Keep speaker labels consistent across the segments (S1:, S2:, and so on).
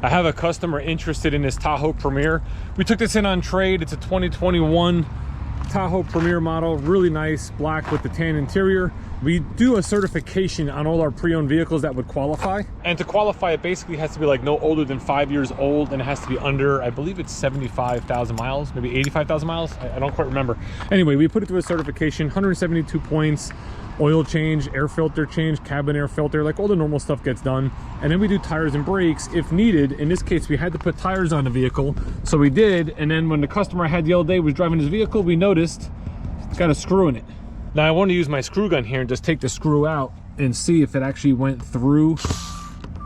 S1: I have a customer interested in this Tahoe Premier. We took this in on trade. It's a 2021 Tahoe Premier model, really nice, black with the tan interior. We do a certification on all our pre-owned vehicles that would qualify. And to qualify, it basically has to be like no older than 5 years old, and it has to be under, I believe it's 75,000 miles, maybe 85,000 miles. I don't quite remember. Anyway, we put it through a certification, 172 points. Oil change, air filter change, cabin air filter, like all the normal stuff gets done. And then we do tires and brakes if needed. In this case, we had to put tires on the vehicle, so we did. And then when the customer I had the other day was driving his vehicle, we noticed it's got a screw in it. Now I want to use my screw gun here and just take the screw out and see if it actually went through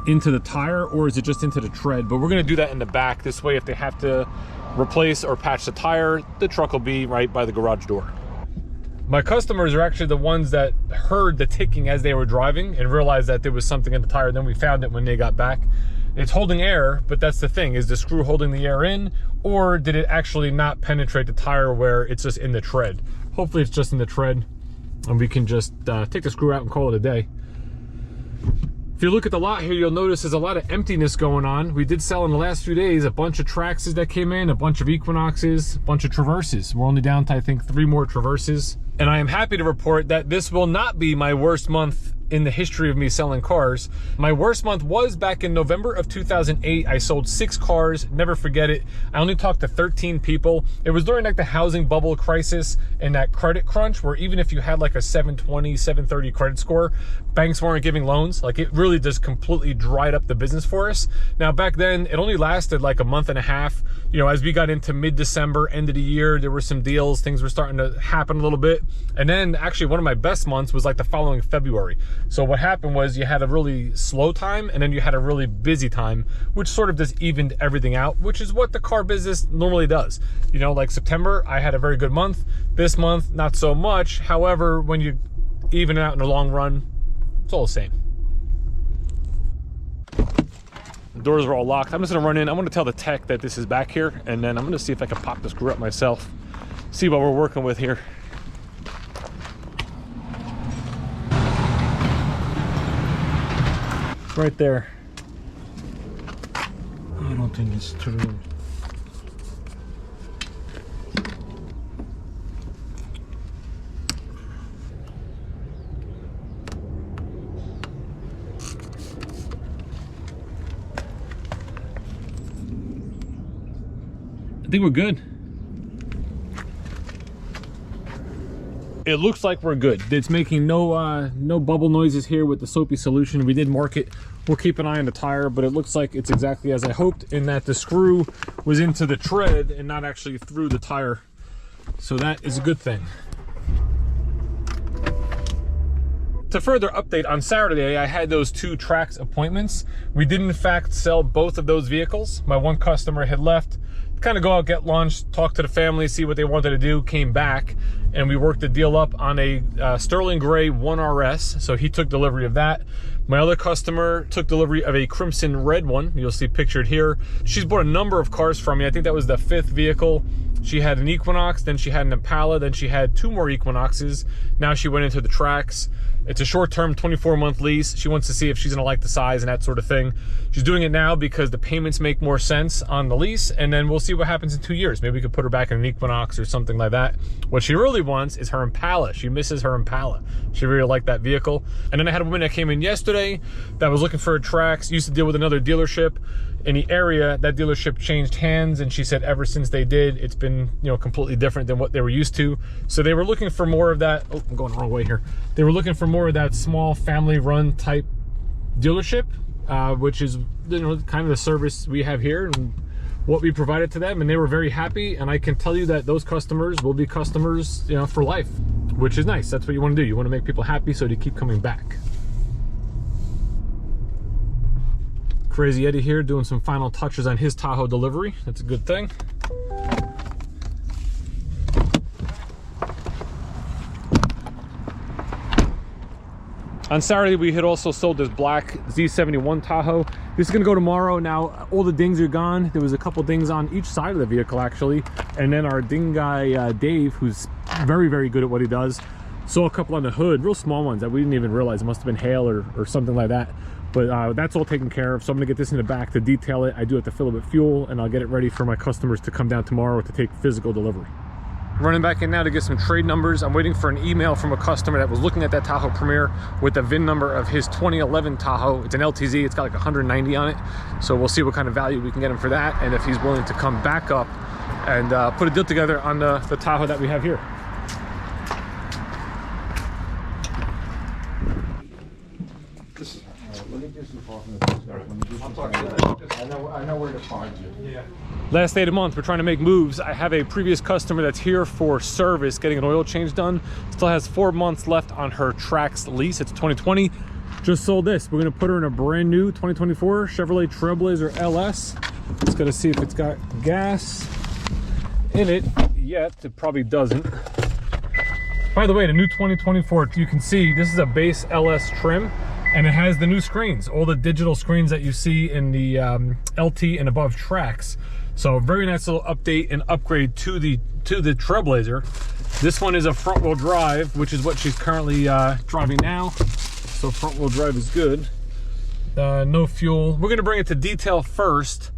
S1: into the tire or is it just into the tread. But we're going to do that in the back. This way, if they have to replace or patch the tire, the truck will be right by the garage door. My customers are actually the ones that heard the ticking as they were driving and realized that there was something in the tire. Then we found it when they got back. It's holding air, but that's the thing. Is the screw holding the air in, or did it actually not penetrate the tire where it's just in the tread? Hopefully it's just in the tread, and we can just take the screw out and call it a day. If you look at the lot here, you'll notice there's a lot of emptiness going on. We did sell in the last few days a bunch of Traxxas that came in, a bunch of Equinoxes, a bunch of Traverses. We're only down to, I think, 3 more Traverses. And I am happy to report that this will not be my worst month in the history of me selling cars. My worst month was back in November of 2008. I sold 6 cars, never forget it. I only talked to 13 people. It was during like the housing bubble crisis and that credit crunch where even if you had like a 720, 730 credit score, banks weren't giving loans. Like it really just completely dried up the business for us. Now back then, it only lasted like a month and a half. You know, as we got into mid-December, end of the year, there were some deals, things were starting to happen a little bit. And then actually one of my best months was like the following February. So what happened was you had a really slow time and then you had a really busy time, which sort of just evened everything out, which is what the car business normally does. You know, like September, I had a very good month. This month, not so much. However, when you even it out in the long run, it's all the same. The doors are all locked. I'm just gonna run in. I want to tell the tech that this is back here, and then I'm gonna see if I can pop the screw up myself, see what we're working with here. Right there. I don't think it's true. I think we're good. It looks like we're good. It's making no bubble noises here with the soapy solution. We did mark it. We'll keep an eye on the tire, but it looks like it's exactly as I hoped in that the screw was into the tread and not actually through the tire. So that is a good thing. To further update, on Saturday, I had those 2 Trax appointments. We did in fact sell both of those vehicles. My one customer had left, kind of go out, get lunch, talk to the family, see what they wanted to do, came back, and we worked the deal up on a Sterling Gray 1RS, so he took delivery of that. My other customer took delivery of a crimson red one, you'll see pictured here. She's bought a number of cars from me. I think that was the 5th vehicle. She had an Equinox, then she had an Impala, then she had 2 more Equinoxes. Now she went into the Trax. It's a short-term 24-month lease. She wants to see if she's gonna like the size and that sort of thing. She's doing it now because the payments make more sense on the lease, and then we'll see what happens in 2 years. Maybe we could put her back in an Equinox or something like that. What she really wants is her Impala. She misses her Impala. She really liked that vehicle. And then I had a woman that came in yesterday that was looking for a Trax, used to deal with another dealership in the area. That dealership changed hands, and she said ever since they did, it's been, you know, completely different than what they were used to. So they were looking for more of that. Oh, I'm going the wrong way here. They were looking for more of that small family-run type dealership, which is, you know, kind of the service we have here and what we provided to them, and they were very happy. And I can tell you that those customers will be customers, you know, for life, which is nice. That's what you want to do. You want to make people happy so they keep coming back. Crazy Eddie here doing some final touches on his Tahoe delivery. That's a good thing. On Saturday, we had also sold this black Z71 Tahoe. This is gonna go tomorrow. Now, all the dings are gone. There was a couple dings on each side of the vehicle, actually. And then our ding guy, Dave, who's very, very good at what he does, saw a couple on the hood, real small ones that we didn't even realize. It must have been hail or something like that. But that's all taken care of. So I'm gonna get this in the back to detail it. I do have to fill it with fuel, and I'll get it ready for my customers to come down tomorrow to take physical delivery. Running back in now to get some trade numbers. I'm waiting for an email from a customer that was looking at that Tahoe Premier with the VIN number of his 2011 Tahoe. It's an LTZ, it's got like 190 on it. So we'll see what kind of value we can get him for that, and if he's willing to come back up and put a deal together on the Tahoe that we have here.
S2: I know where to find you.
S1: Yeah. Last day of the month, we're trying to make moves. I have a previous customer that's here for service, getting an oil change done. Still has 4 months left on her Trax lease. It's 2020. Just sold this. We're gonna put her in a brand new 2024 Chevrolet Trailblazer LS. Just gotta see if it's got gas in it yet. It probably doesn't. By the way, the new 2024, you can see this is a base LS trim, and it has the new screens, all the digital screens that you see in the LT and above Trax. So very nice little update and upgrade to the Trailblazer. This one is a front wheel drive, which is what she's currently driving now. So front wheel drive is good. No fuel. We're gonna bring it to detail first,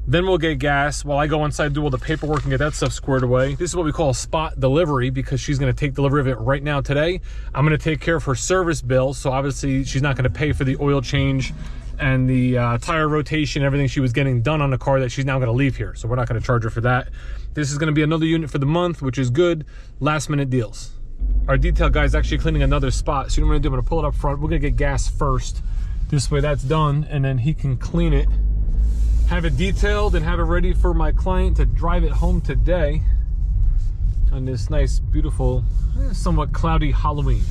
S1: then we'll get gas while I go inside, do all the paperwork and get that stuff squared away. This is what we call a spot delivery, because she's gonna take delivery of it right now today. I'm gonna take care of her service bill, so obviously she's not gonna pay for the oil change and the tire rotation, everything she was getting done on the car that she's now gonna leave here. So we're not gonna charge her for that. This is gonna be another unit for the month, which is good. Last minute deals. Our detail guy's actually cleaning another spot. So you know what I'm gonna do? I'm gonna pull it up front. We're gonna get gas first. This way that's done, and then he can clean it, have it detailed, and have it ready for my client to drive it home today on this nice, beautiful, somewhat cloudy Halloween.